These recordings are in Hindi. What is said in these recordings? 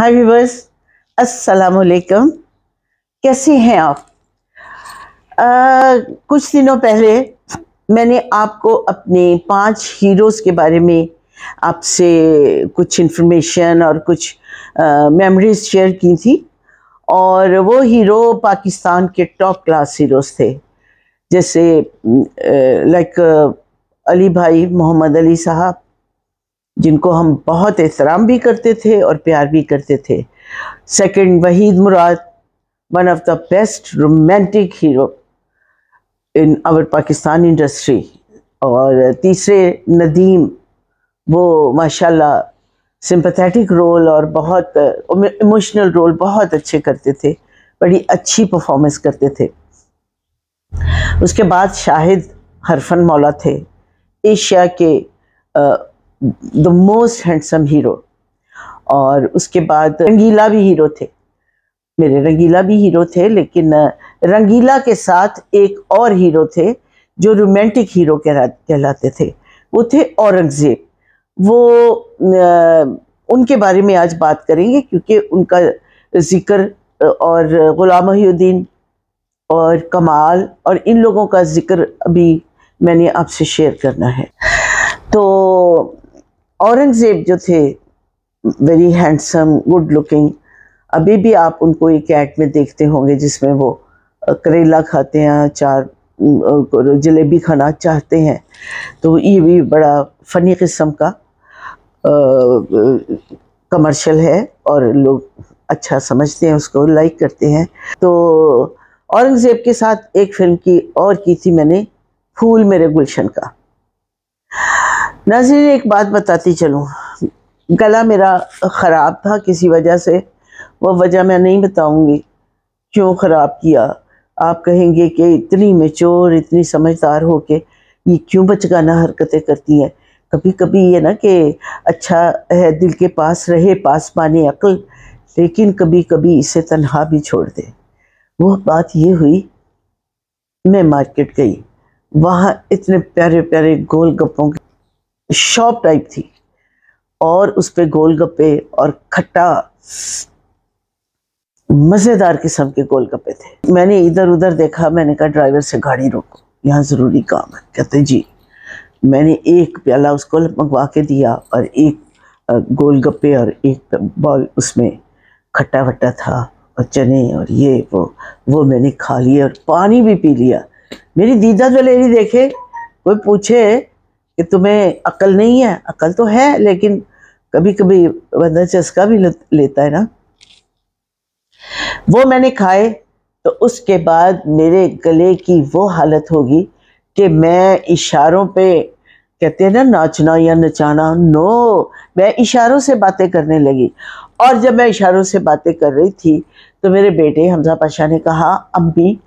हाय व्यूअर्स, अस्सलाम वालेकुम। कैसे हैं आप? कुछ दिनों पहले मैंने आपको अपने 5 हीरोज़ के बारे में आपसे कुछ इन्फॉर्मेशन और कुछ मेमोरीज शेयर की थी। और वो हीरो पाकिस्तान के टॉप क्लास हीरोज़ थे, जैसे लाइक अली भाई, मोहम्मद अली साहब, जिनको हम बहुत एहतराम भी करते थे और प्यार भी करते थे। Second, Waheed Murad, one of the best romantic hero in our Pakistan industry. और तीसरे, नदीम, वो माशाल्लाह सिंपैथेटिक रोल और बहुत इमोशनल रोल बहुत अच्छे करते थे, बड़ी अच्छी परफॉर्मेंस करते थे। उसके बाद शाहिद हरफन मौला थे, एशिया के द मोस्ट हैंडसम हीरो। और उसके बाद रंगीला भी हीरो थे, मेरे रंगीला भी हीरो थे, लेकिन रंगीला के साथ एक और हीरो थे जो रोमांटिक हीरो कहलाते थे, वो थे औरंगज़ेब। वो उनके बारे में आज बात करेंगे, क्योंकि उनका जिक्र और गुलाम मोहिउद्दीन और कमाल और इन लोगों का जिक्र अभी मैंने आपसे शेयर करना है। तो औरंगज़ेब जो थे, वेरी हैंडसम, गुड लुकिंग। अभी भी आप उनको एक ऐड में देखते होंगे जिसमें वो करेला खाते हैं, चार जलेबी खाना चाहते हैं। तो ये भी बड़ा फ़नी किस्म का कमर्शियल है और लोग अच्छा समझते हैं, उसको लाइक करते हैं। तो औरंगज़ेब के साथ एक फिल्म की थी मैंने, फूल मेरे गुलशन का। नाज़रीन, एक बात बताती चलूँ, गला मेरा ख़राब था किसी वजह से, वो वजह मैं नहीं बताऊंगी क्यों ख़राब किया। आप कहेंगे कि इतनी मैच्योर, इतनी समझदार हो के ये क्यों बचकाना हरकतें करती हैं। कभी कभी ये ना कि अच्छा है दिल के पास रहे पासबाने अक्ल, लेकिन कभी कभी इसे तन्हा भी छोड़ दे। वो बात ये हुई, मैं मार्केट गई, वहाँ इतने प्यारे प्यारे गोलगप्पों की शॉप टाइप थी और उस पे गोलगप्पे और खट्टा मज़ेदार किस्म के गोलगप्पे थे। मैंने इधर उधर देखा, मैंने कहा ड्राइवर से गाड़ी रोको, यहाँ ज़रूरी काम है। कहते जी। मैंने एक प्याला उसको मंगवा के दिया और एक गोलगप्पे और एक बॉल उसमें खट्टा वट्टा था और चने और ये वो मैंने खा लिया और पानी भी पी लिया। मेरी दीदा जलेरी देखे, कोई पूछे कि तुम्हें अक्ल नहीं है? अक्ल तो है, लेकिन कभी कभी बंदा चस्का भी लेता है ना। वो मैंने खाए तो उसके बाद मेरे गले की वो हालत होगी कि मैं इशारों पे, कहते हैं ना नाचना या नचाना, नो, मैं इशारों से बातें करने लगी। और जब मैं इशारों से बातें कर रही थी तो मेरे बेटे हमजा पाशा ने कहा, अम्मी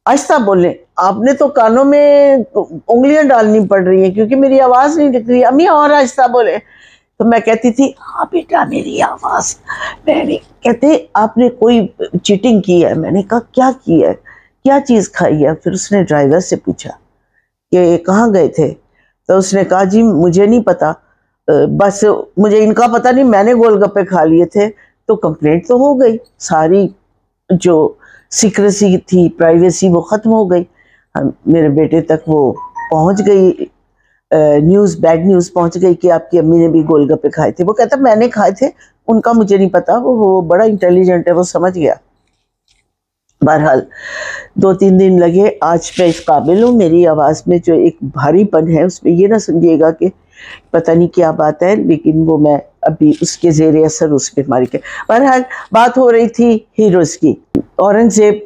आहिस्ता बोलें, आपने तो कानों में उंगलियां डालनी पड़ रही हैं क्योंकि मेरी आवाज़ नहीं निकल रही। अम्मी और आहिस्ता बोले। तो मैं कहती थी, हाँ बेटा मेरी आवाज़। मैंने कहते, आपने कोई चीटिंग की है? मैंने कहा क्या की है, क्या चीज़ खाई है? फिर उसने ड्राइवर से पूछा कि कहाँ गए थे? तो उसने कहा जी मुझे नहीं पता, बस मुझे इनका पता नहीं, मैंने गोलगप्पे खा लिए थे। तो कंप्लेंट तो हो गई, सारी जो सीक्रेसी थी, प्राइवेसी, वो ख़त्म हो गई। मेरे बेटे तक वो पहुंच गई न्यूज़, बैड न्यूज़ पहुंच गई कि आपकी अम्मी ने भी गोलगप्पे खाए थे। वो कहता मैंने खाए थे, उनका मुझे नहीं पता, वो बड़ा इंटेलिजेंट है, वो समझ गया। बहरहाल 2-3 दिन लगे, आज मैं इस काबिल हूँ। मेरी आवाज़ में जो एक भारीपन है उसमें ये ना समझिएगा कि पता नहीं क्या बात है, लेकिन वो मैं अभी उसके ज़ेरे असर उस बीमारी के। बहरहाल बात हो रही थी हीरोज़ की। औरंगज़ेब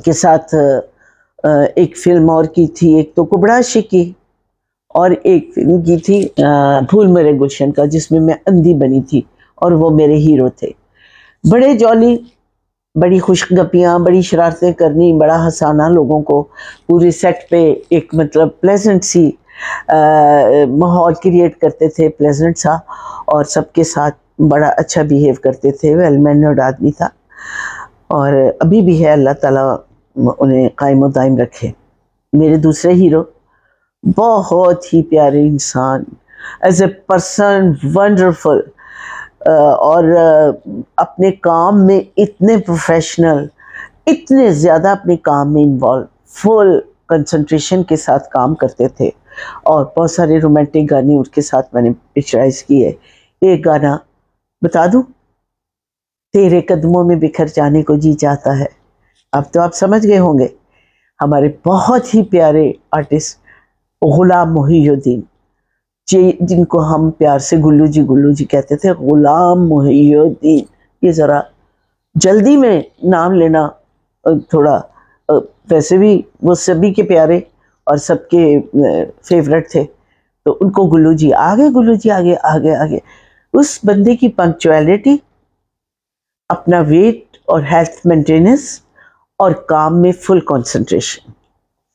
के साथ एक फिल्म और की थी, एक तो कुबड़ा आशिकी, और एक फिल्म की थी फूल मेरे गुलशन का, जिसमें मैं अंधी बनी थी और वो मेरे हीरो थे। बड़े जॉली, बड़ी खुशगपियाँ, बड़ी शरारतें करनी, बड़ा हंसाना लोगों को, पूरे सेट पे एक मतलब प्लेजेंट सी माहौल क्रिएट करते थे, प्लेजेंट सा, और सबके साथ बड़ा अच्छा बिहेव करते थे। वेल मैनर्ड आदमी था और अभी भी है, अल्लाह ताला उन्हें कायम दायम रखे। मेरे दूसरे हीरो बहुत ही प्यारे इंसान, एज ए पर्सन वंडरफुल, और अपने काम में इतने प्रोफेशनल, इतने ज़्यादा अपने काम में इन्वॉल्व, फुल कंसंट्रेशन के साथ काम करते थे। और बहुत सारे रोमांटिक गाने उनके साथ मैंने पिक्चराइज किए। एक गाना बता दूं, तेरे कदमों में बिखर जाने को जी चाहता है। अब तो आप समझ गए होंगे, हमारे बहुत ही प्यारे आर्टिस्ट गुलाम मोहिउद्दीन जी, जिनको हम प्यार से गुल्लू जी कहते थे, गुलाम मोहिउद्दीन। ये ज़रा जल्दी में नाम लेना थोड़ा, वैसे भी वो सभी के प्यारे और सबके फेवरेट थे, तो उनको गुल्लू जी आगे आगे आगे। उस बंदे की पंक्चुअलिटी, अपना वेट और हेल्थ मेंटेनेंस और काम में फुल कंसंट्रेशन,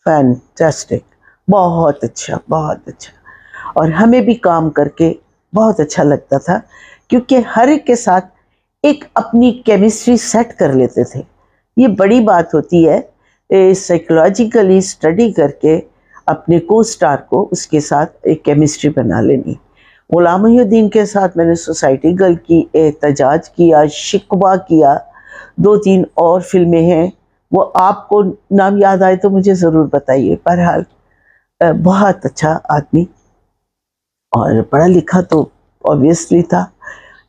फैंटास्टिक, बहुत अच्छा बहुत अच्छा। और हमें भी काम करके बहुत अच्छा लगता था, क्योंकि हर एक के साथ एक अपनी केमिस्ट्री सेट कर लेते थे। ये बड़ी बात होती है साइकोलॉजिकली स्टडी करके अपने को स्टार को उसके साथ एक केमिस्ट्री बना लेनी। गुलाम मोहिउद्दीन के साथ मैंने सोसाइटी गर्ल की, एहतजाज किया, शिकवा किया, 2-3 और फिल्में हैं, वो आपको नाम याद आए तो मुझे ज़रूर बताइए। बहरहाल बहुत अच्छा आदमी और पढ़ा लिखा तो ऑब्वियसली था।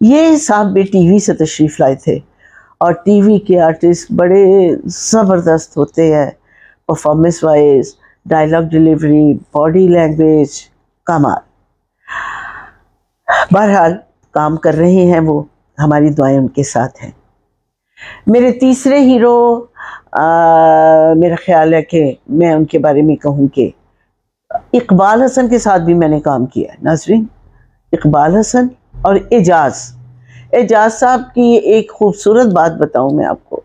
ये साहब भी टीवी से तशरीफ़ लाए थे, और टीवी के आर्टिस्ट बड़े ज़बरदस्त होते हैं, performance wise, dialogue delivery, body language, कमाल। बहरहाल काम कर रहे हैं वो, हमारी दुआएं उनके साथ हैं। मेरे तीसरे हीरो, मेरा ख्याल है कि मैं उनके बारे में कहूँ कि इकबाल हसन के साथ भी मैंने काम किया है नाज़रीन। इकबाल हसन और एजाज साहब की एक खूबसूरत बात बताऊं मैं आपको।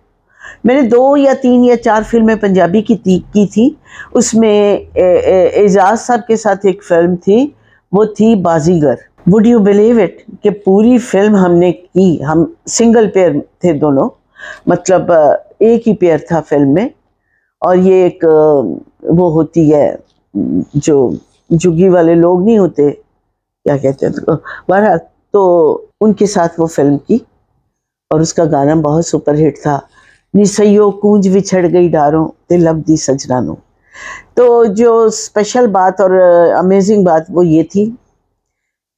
मैंने 2 या 3 या 4 फिल्में पंजाबी की थी। उसमें एजाज साहब के साथ एक फिल्म थी, वो थी बाजीगर। वुड यू बिलीव इट कि पूरी फिल्म हमने की, हम सिंगल पेयर थे दोनों, मतलब एक ही पेयर था फिल्म में। और ये एक वो होती है जो जुगी वाले लोग नहीं होते, क्या कहते हैं, बहरहाल तो उनके साथ वो फिल्म की, और उसका गाना बहुत सुपरहिट था, निसैयो कूंज विछड़ गई डारों ते लब दी सजनानो। तो जो स्पेशल बात और अमेजिंग बात वो ये थी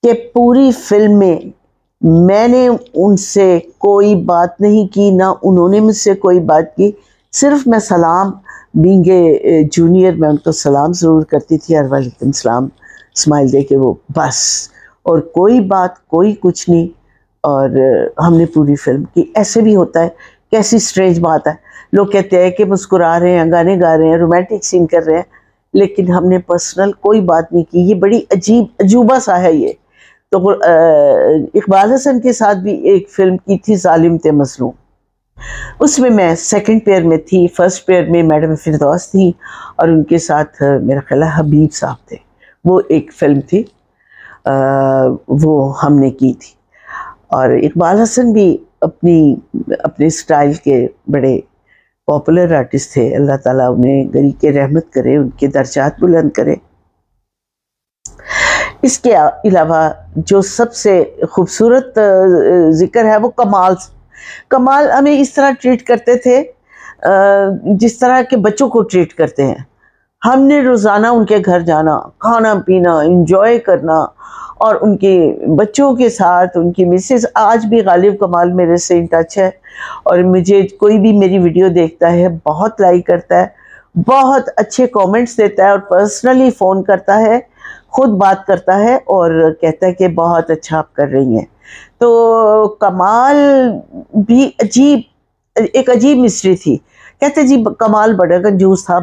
कि पूरी फिल्म में मैंने उनसे कोई बात नहीं की, ना उन्होंने मुझसे कोई बात की। सिर्फ मैं सलाम, बींगे जूनियर, मैं उनको सलाम ज़रूर करती थी, और वालेकुम सलाम स्माइल दे के वो बस, और कोई बात, कोई कुछ नहीं। और हमने पूरी फिल्म की। ऐसे भी होता है, कैसी स्ट्रेंज बात है, लोग कहते हैं कि मुस्कुरा रहे हैं, गाने गा रहे हैं, रोमांटिक सीन कर रहे हैं, लेकिन हमने पर्सनल कोई बात नहीं की। ये बड़ी अजीब अजूबा सा है ये। तो इकबाल हसन के साथ भी एक फिल्म की थी, जालिम ते मज़लूम। उसमें मैं सेकंड पेयर में थी, फर्स्ट पेयर में मैडम फिरदौस थी, और उनके साथ मेरा ख्याल है हबीब साहब थे। वो एक फिल्म थी, वो हमने की थी। और इकबाल हसन भी अपने स्टाइल के बड़े पॉपुलर आर्टिस्ट थे। अल्लाह ताला उन्हें गरी के रहमत करे, उनके दर्जात बुलंद करे। इसके अलावा जो सबसे खूबसूरत जिक्र है वो कमाल हमें इस तरह ट्रीट करते थे जिस तरह के बच्चों को ट्रीट करते हैं। हमने रोज़ाना उनके घर जाना, खाना पीना, एंजॉय करना, और उनके बच्चों के साथ उनकी मिसेस, आज भी गालिब कमाल मेरे से इन टच है, और मुझे कोई भी मेरी वीडियो देखता है बहुत लाइक करता है, बहुत अच्छे कमेंट्स देता है, और पर्सनली फ़ोन करता है, खुद बात करता है और कहता है कि बहुत अच्छा आप कर रही हैं। तो कमाल भी एक अजीब मिस्ट्री थी। कहते जी कमाल बड़ा कंजूस था,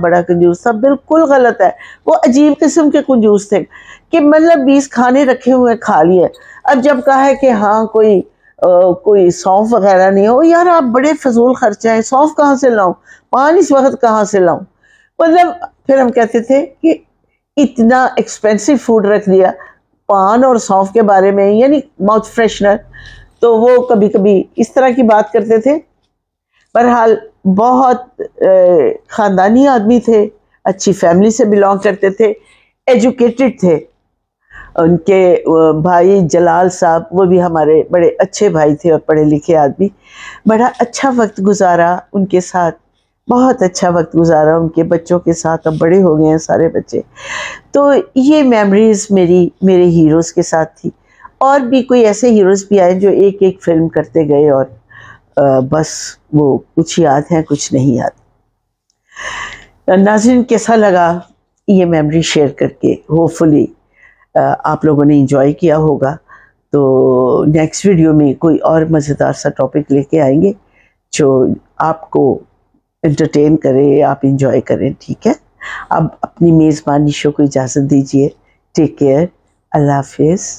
बिल्कुल गलत है। वो अजीब किस्म के कंजूस थे कि मतलब 20 खाने रखे हुए खा लिए। अब जब कहा है कि हाँ कोई सौंफ वगैरह नहीं हो, यार आप बड़े फजूल खर्चे हैं, सौंफ कहाँ से लाऊं, पान इस वक्त कहाँ से लाऊं। मतलब फिर हम कहते थे कि इतना एक्सपेंसिव फूड रख दिया, पान और सौंफ के बारे में, यानी माउथ फ्रेशनर। तो वो कभी कभी इस तरह की बात करते थे। बहरहाल बहुत ख़ानदानी आदमी थे, अच्छी फैमिली से बिलोंग करते थे, एजुकेटेड थे, उनके भाई जलाल साहब, वो भी हमारे बड़े अच्छे भाई थे और पढ़े लिखे आदमी। बड़ा अच्छा वक्त गुजारा उनके साथ, बहुत अच्छा वक्त गुजारा उनके बच्चों के साथ। अब बड़े हो गए हैं सारे बच्चे। तो ये मेमोरीज मेरे हीरोज़ के साथ थी। और भी कोई ऐसे हीरोज़ भी आए जो एक एक फिल्म करते गए और बस वो कुछ याद है कुछ नहीं याद। नाज़रीन, कैसा लगा ये मेमोरी शेयर करके? होपफुली आप लोगों ने एंजॉय किया होगा। तो नेक्स्ट वीडियो में कोई और मज़ेदार सा टॉपिक लेके आएंगे जो आपको एंटरटेन करे, आप एंजॉय करें, ठीक है? अब अपनी मेज़बानी शो को इजाज़त दीजिए। टेक केयर, अल्लाह हाफिज़।